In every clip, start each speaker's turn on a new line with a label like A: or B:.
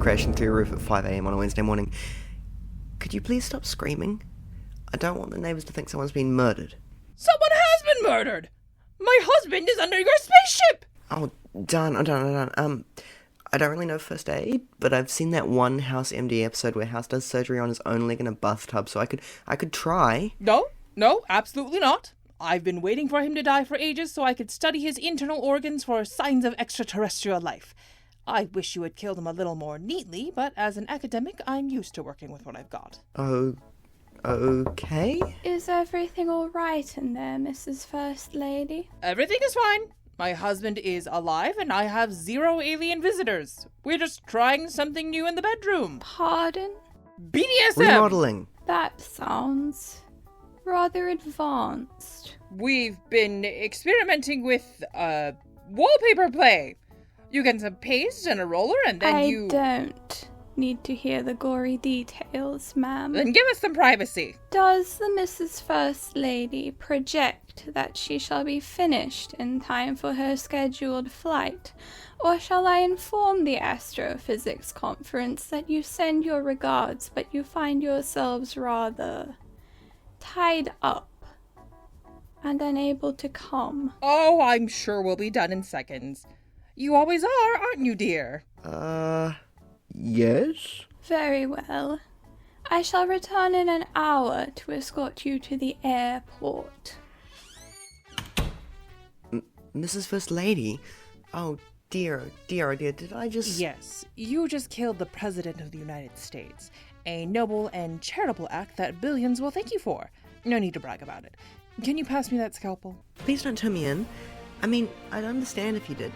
A: crashing through your roof at 5 a.m. on a Wednesday morning. Could you please stop screaming? I don't want the neighbours to think someone's been murdered.
B: Someone has been murdered! My husband is under your spaceship!
A: Oh, darn. I don't really know first aid, but I've seen that one House MD episode where House does surgery on his own leg in a bathtub, so I could try.
B: No, absolutely not. I've been waiting for him to die for ages so I could study his internal organs for signs of extraterrestrial life. I wish you had killed him a little more neatly, but as an academic, I'm used to working with what I've got.
A: Oh, okay?
C: Is everything all right in there, Mrs. First Lady?
B: Everything is fine. My husband is alive and I have 0 alien visitors. We're just trying something new in the bedroom.
C: Pardon?
B: BDSM!
A: Remodeling.
C: That sounds rather advanced.
B: We've been experimenting with, wallpaper play. You get some paste and a roller and then
C: I don't need to hear the gory details, ma'am.
B: Then give us some privacy.
C: Does the Mrs. First Lady project that she shall be finished in time for her scheduled flight? Or shall I inform the astrophysics conference that you send your regards, but you find yourselves rather tied up and unable to come?
B: Oh, I'm sure we'll be done in seconds. You always are, aren't you, dear?
A: Yes?
C: Very well. I shall return in an hour to escort you to the airport.
A: Mrs. First Lady? Oh dear, did I just...
B: Yes, you just killed the President of the United States. A noble and charitable act that billions will thank you for. No need to brag about it. Can you pass me that scalpel?
A: Please don't turn me in. I mean, I'd understand if you did.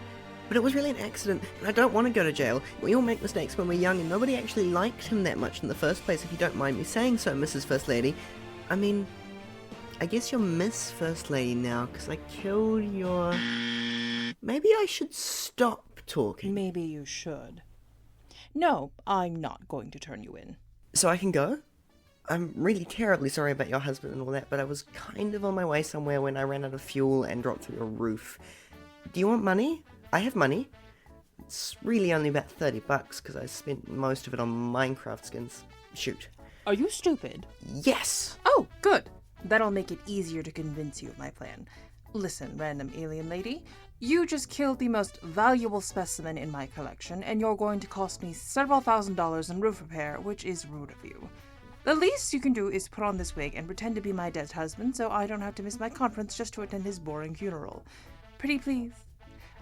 A: But it was really an accident, and I don't want to go to jail. We all make mistakes when we're young, and nobody actually liked him that much in the first place, if you don't mind me saying so, Mrs. First Lady. I mean, I guess you're Miss First Lady now, because I killed your... Maybe I should stop talking.
B: Maybe you should. No, I'm not going to turn you in.
A: So I can go? I'm really terribly sorry about your husband and all that, but I was kind of on my way somewhere when I ran out of fuel and dropped through a roof. Do you want money? I have money. It's really only about $30 because I spent most of it on Minecraft skins. Shoot.
B: Are you stupid?
A: Yes!
B: Oh, good. That'll make it easier to convince you of my plan. Listen, random alien lady. You just killed the most valuable specimen in my collection, and you're going to cost me several $1,000s in roof repair, which is rude of you. The least you can do is put on this wig and pretend to be my dead husband so I don't have to miss my conference just to attend his boring funeral. Pretty please?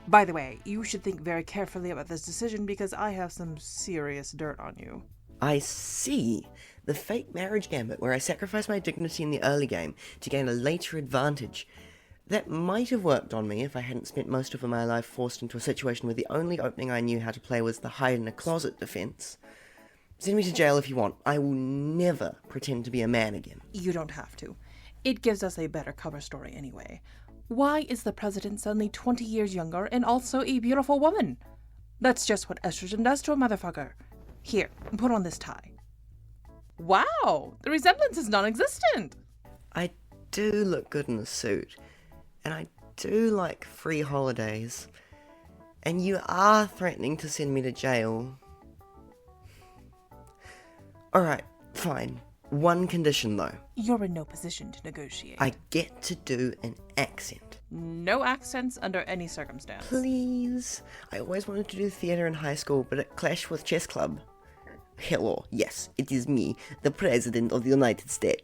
B: By the way, you should think very carefully about this decision because I have some serious dirt on you.
A: I see. The fake marriage gambit where I sacrifice my dignity in the early game to gain a later advantage. That might have worked on me if I hadn't spent most of my life forced into a situation where the only opening I knew how to play was the hide-in-a-closet defense. Send me to jail if you want. I will never pretend to be a man again.
B: You don't have to. It gives us a better cover story anyway. Why is the president suddenly 20 years younger and also a beautiful woman? That's just what estrogen does to a motherfucker. Here, put on this tie. Wow, the resemblance is non-existent.
A: I do look good in a suit, and I do like free holidays, and you are threatening to send me to jail. Alright, fine. One condition, though.
B: You're in no position to negotiate.
A: I get to do an accent.
B: No accents under any circumstance.
A: Please. I always wanted to do theatre in high school, but it clashed with chess club. Hello, yes, it is me, the President of the United States.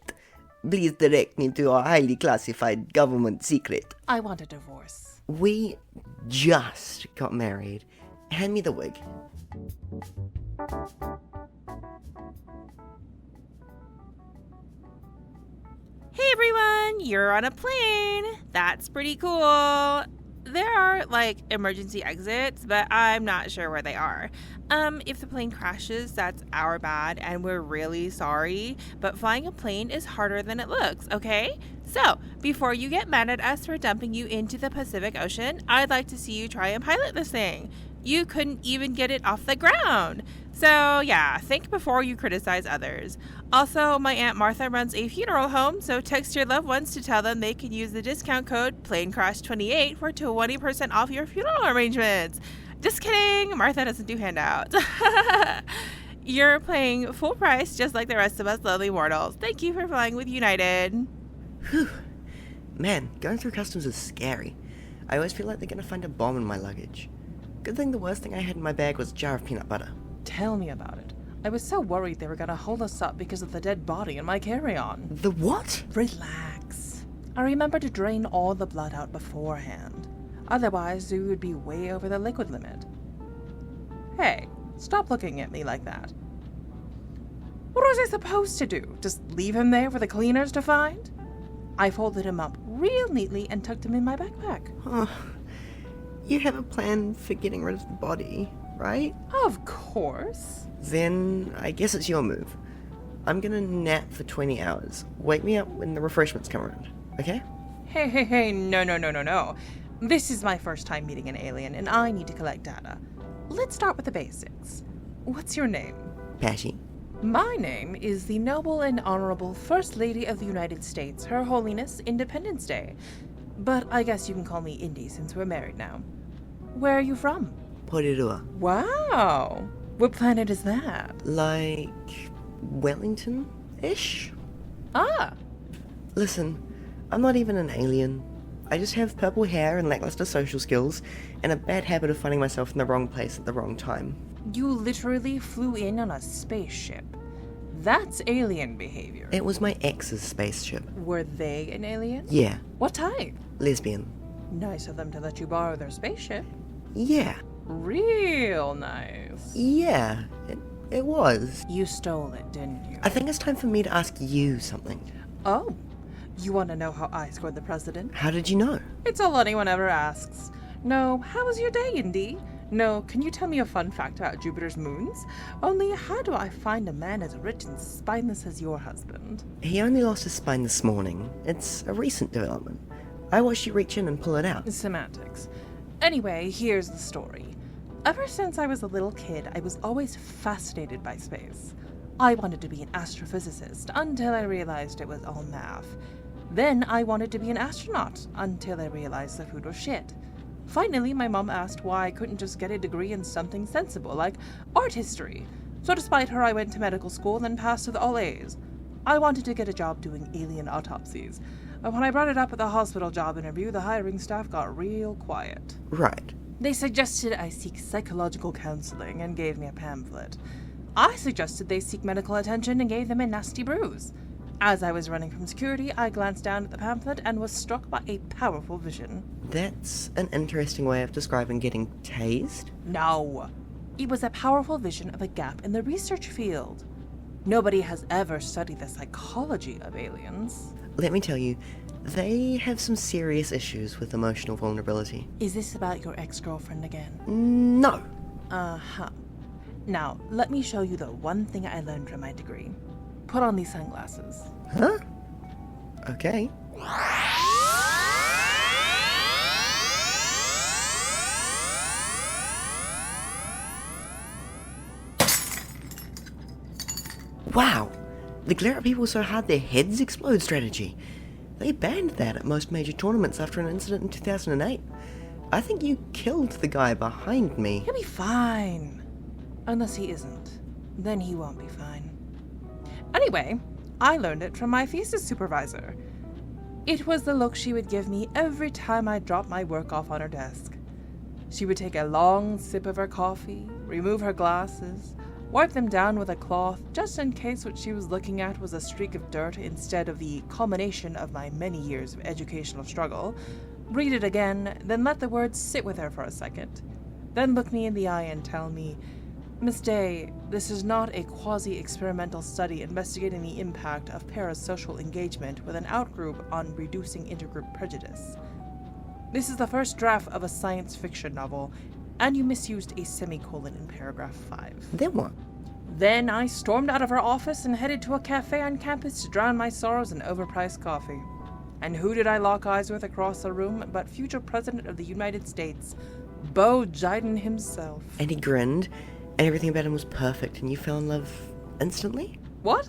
A: Please direct me to a highly classified government secret.
B: I want a divorce.
A: We just got married. Hand me the wig.
D: Hey everyone, you're on a plane. That's pretty cool. There are, emergency exits, but I'm not sure where they are. If the plane crashes, that's our bad, and we're really sorry, but flying a plane is harder than it looks, okay? So, before you get mad at us for dumping you into the Pacific Ocean, I'd like to see you try and pilot this thing. You couldn't even get it off the ground. So, yeah, think before you criticize others. Also, my Aunt Martha runs a funeral home, so text your loved ones to tell them they can use the discount code PLANECRASH28 for 20% off your funeral arrangements. Just kidding. Martha doesn't do handouts. You're paying full price just like the rest of us lowly mortals. Thank you for flying with United.
A: Whew. Man, going through customs is scary. I always feel like they're gonna find a bomb in my luggage. Good thing the worst thing I had in my bag was a jar of peanut butter.
B: Tell me about it. I was so worried they were gonna hold us up because of the dead body in my carry-on.
A: The what?
B: Relax. I remember to drain all the blood out beforehand. Otherwise, we would be way over the liquid limit. Hey, stop looking at me like that. What was I supposed to do? Just leave him there for the cleaners to find? I folded him up real neatly and tucked him in my backpack.
A: Oh, you have a plan for getting rid of the body, right?
B: Of course.
A: Then I guess it's your move. I'm gonna nap for 20 hours. Wake me up when the refreshments come around, okay?
B: Hey, no. This is my first time meeting an alien, and I need to collect data. Let's start with the basics. What's your name?
A: Patty.
B: My name is the Noble and Honorable First Lady of the United States, Her Holiness Independence Day. But I guess you can call me Indy since we're married now. Where are you from?
A: Porirua.
B: Wow. What planet is that?
A: Like Wellington-ish?
B: Ah.
A: Listen, I'm not even an alien. I just have purple hair and lackluster social skills, and a bad habit of finding myself in the wrong place at the wrong time.
B: You literally flew in on a spaceship. That's alien behavior.
A: It was my ex's spaceship.
B: Were they an alien?
A: Yeah,
B: What type?
A: lesbian.
B: Nice of them to let you borrow their spaceship.
A: Yeah,
B: Real nice.
A: yeah, it was.
B: You stole it, didn't you?
A: I think it's time for me to ask you something.
B: Oh, you want to know how I scored the president?
A: How did you know?
B: It's all anyone ever asks. No, how was your day, Indy? No, can you tell me a fun fact about Jupiter's moons? Only, how do I find a man as rich and spineless as your husband?
A: He only lost his spine this morning. It's a recent development. I watched you reach in and pull it out.
B: Semantics. Anyway, here's the story. Ever since I was a little kid, I was always fascinated by space. I wanted to be an astrophysicist until I realized it was all math. Then I wanted to be an astronaut until I realized the food was shit. Finally, my mom asked why I couldn't just get a degree in something sensible, like art history. So despite her, I went to medical school and passed with all A's. I wanted to get a job doing alien autopsies. But when I brought it up at the hospital job interview, the hiring staff got real quiet.
A: Right.
B: They suggested I seek psychological counseling and gave me a pamphlet. I suggested they seek medical attention and gave them a nasty bruise. As I was running from security, I glanced down at the pamphlet and was struck by a powerful vision.
A: That's an interesting way of describing getting tased.
B: No. It was a powerful vision of a gap in the research field. Nobody has ever studied the psychology of aliens.
A: Let me tell you, they have some serious issues with emotional vulnerability.
B: Is this about your ex-girlfriend again?
A: No.
B: Uh-huh. Now, let me show you the one thing I learned from my degree. Put on these sunglasses.
A: Huh? Okay. Wow! The glare at people so hard their heads explode strategy. They banned that at most major tournaments after an incident in 2008. I think you killed the guy behind me.
B: He'll be fine. Unless he isn't. Then he won't be fine. Anyway, I learned it from my thesis supervisor. It was the look she would give me every time I dropped my work off on her desk. She would take a long sip of her coffee, remove her glasses, wipe them down with a cloth just in case what she was looking at was a streak of dirt instead of the culmination of my many years of educational struggle, read it again, then let the words sit with her for a second, then look me in the eye and tell me, "Miss Day, this is not a quasi-experimental study investigating the impact of parasocial engagement with an outgroup on reducing intergroup prejudice. This is the first draft of a science fiction novel, and you misused a semicolon in paragraph 5.
A: Then what?
B: Then I stormed out of her office and headed to a cafe on campus to drown my sorrows in overpriced coffee. And who did I lock eyes with across the room but future President of the United States, Bo Jiden himself.
A: And he grinned, and everything about him was perfect, and you fell in love instantly?
B: What?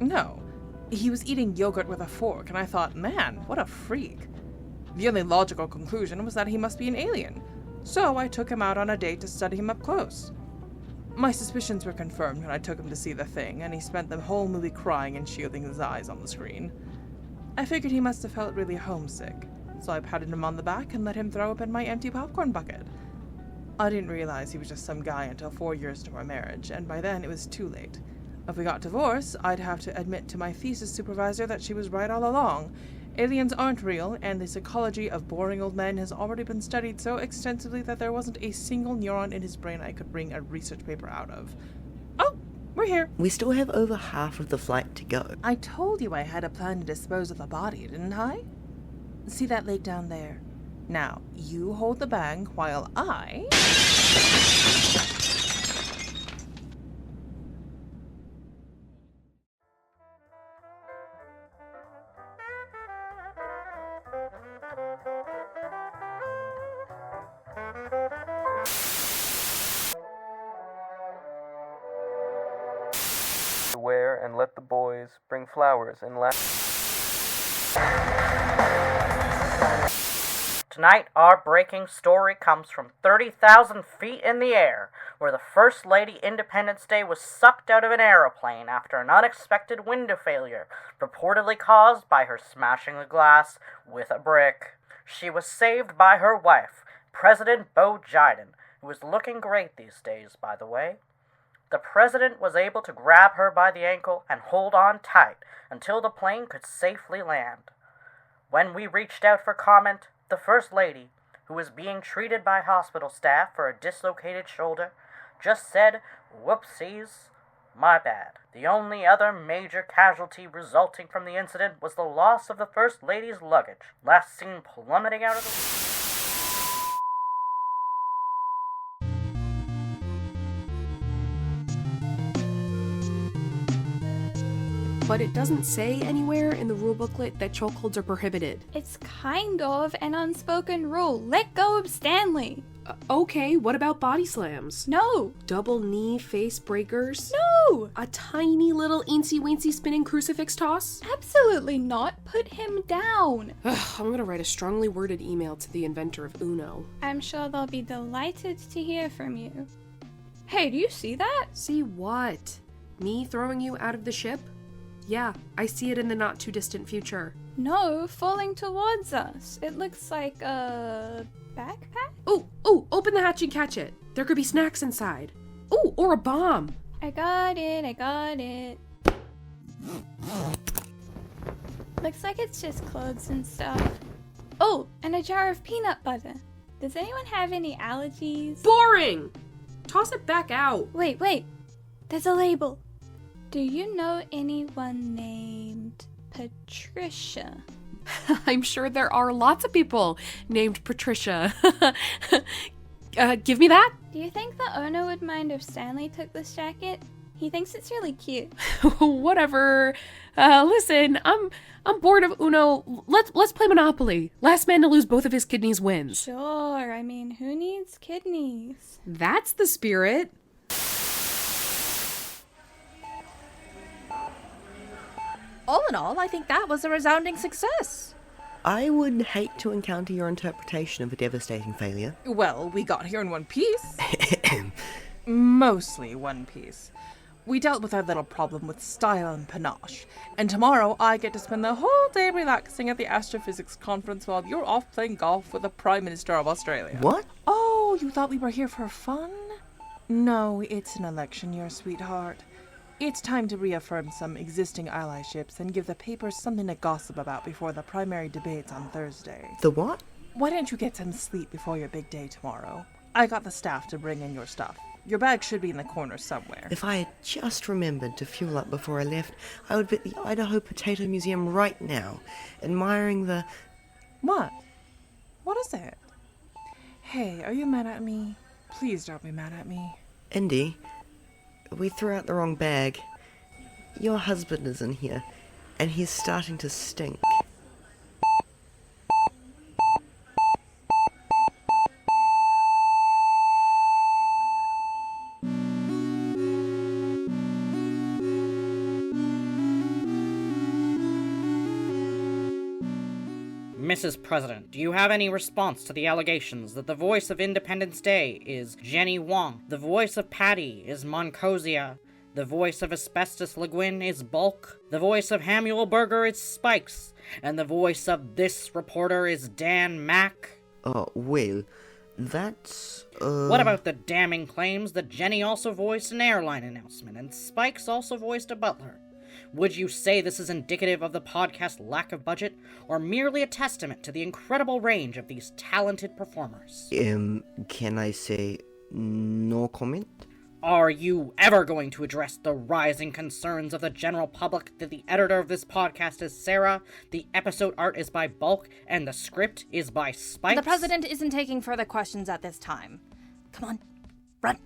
B: No. He was eating yogurt with a fork, and I thought, man, what a freak. The only logical conclusion was that he must be an alien. So I took him out on a date to study him up close. My suspicions were confirmed when I took him to see the thing, and he spent the whole movie crying and shielding his eyes on the screen. I figured he must have felt really homesick, so I patted him on the back and let him throw up in my empty popcorn bucket. I didn't realize he was just some guy until 4 years into our marriage, and by then it was too late. If we got divorced, I'd have to admit to my thesis supervisor that she was right all along. Aliens aren't real, and the psychology of boring old men has already been studied so extensively that there wasn't a single neuron in his brain I could wring a research paper out of. Oh, we're here.
A: We still have over half of the flight to go.
B: I told you I had a plan to dispose of the body, didn't I? See that lake down there? Now, you hold the bag while I...
E: Wear and let the boys bring flowers and
F: Tonight, our breaking story comes from 30,000 feet in the air, where the First Lady Independence Day was sucked out of an aeroplane after an unexpected window failure, purportedly caused by her smashing the glass with a brick. She was saved by her wife, President Bo Jiden, who is looking great these days, by the way. The president was able to grab her by the ankle and hold on tight until the plane could safely land. When we reached out for comment, the First Lady, who was being treated by hospital staff for a dislocated shoulder, just said, "Whoopsies, my bad." The only other major casualty resulting from the incident was the loss of the First Lady's luggage, last seen plummeting out of the...
G: But it doesn't say anywhere in the rule booklet that chokeholds are prohibited.
C: It's kind of an unspoken rule. Let go of Stanley.
G: Okay, what about body slams?
C: No.
G: Double knee face breakers?
C: No.
G: A tiny little eensy-weensy spinning crucifix toss?
C: Absolutely not. Put him down.
G: Ugh, I'm gonna write a strongly worded email to the inventor of Uno.
C: I'm sure they'll be delighted to hear from you. Hey, do you see that?
G: See what? Me throwing you out of the ship? Yeah, I see it in the not-too-distant future.
C: No, falling towards us. It looks like a backpack?
G: Oh, open the hatch and catch it. There could be snacks inside. Oh, or a bomb.
C: I got it. Looks like it's just clothes and stuff. Oh, and a jar of peanut butter. Does anyone have any allergies?
G: Boring! Toss it back out.
C: Wait. There's a label. Do you know anyone named Patricia?
G: I'm sure there are lots of people named Patricia. Give me that?
C: Do you think the owner would mind if Stanley took this jacket? He thinks it's really cute.
G: Whatever. Listen, I'm bored of Uno. Let's play Monopoly. Last man to lose both of his kidneys wins.
C: Sure, I mean, who needs kidneys?
G: That's the spirit.
B: All in all, I think that was a resounding success.
A: I would hate to encounter your interpretation of a devastating failure.
B: Well, we got here in one piece. Mostly one piece. We dealt with our little problem with style and panache, and tomorrow I get to spend the whole day relaxing at the astrophysics conference while you're off playing golf with the Prime Minister of Australia.
A: What?
B: Oh, you thought we were here for fun? No, it's an election year, sweetheart. It's time to reaffirm some existing allyships and give the papers something to gossip about before the primary debates on Thursday.
A: The what?
B: Why don't you get some sleep before your big day tomorrow? I got the staff to bring in your stuff. Your bag should be in the corner somewhere.
A: If I had just remembered to fuel up before I left, I would be at the Idaho Potato Museum right now, admiring the...
B: What? What is it? Hey, are you mad at me? Please don't be mad at me.
A: Indy, we threw out the wrong bag. Your husband is in here, and he's starting to stink.
F: Mrs. President, do you have any response to the allegations that the voice of Independence Day is Jenny Wong, the voice of Patty is Moncosia, the voice of Asbestos Le Guin is Bulk, the voice of Hamuel Burger is Spikes, and the voice of this reporter is Dan Mack?
A: Well, that's,
F: What about the damning claims that Jenny also voiced an airline announcement and Spikes also voiced a butler? Would you say this is indicative of the podcast's lack of budget, or merely a testament to the incredible range of these talented performers?
A: can I say no comment?
F: Are you ever going to address the rising concerns of the general public that the editor of this podcast is Sarah, the episode art is by Bulk, and the script is by Spikes?
H: The president isn't taking further questions at this time. Come on, run.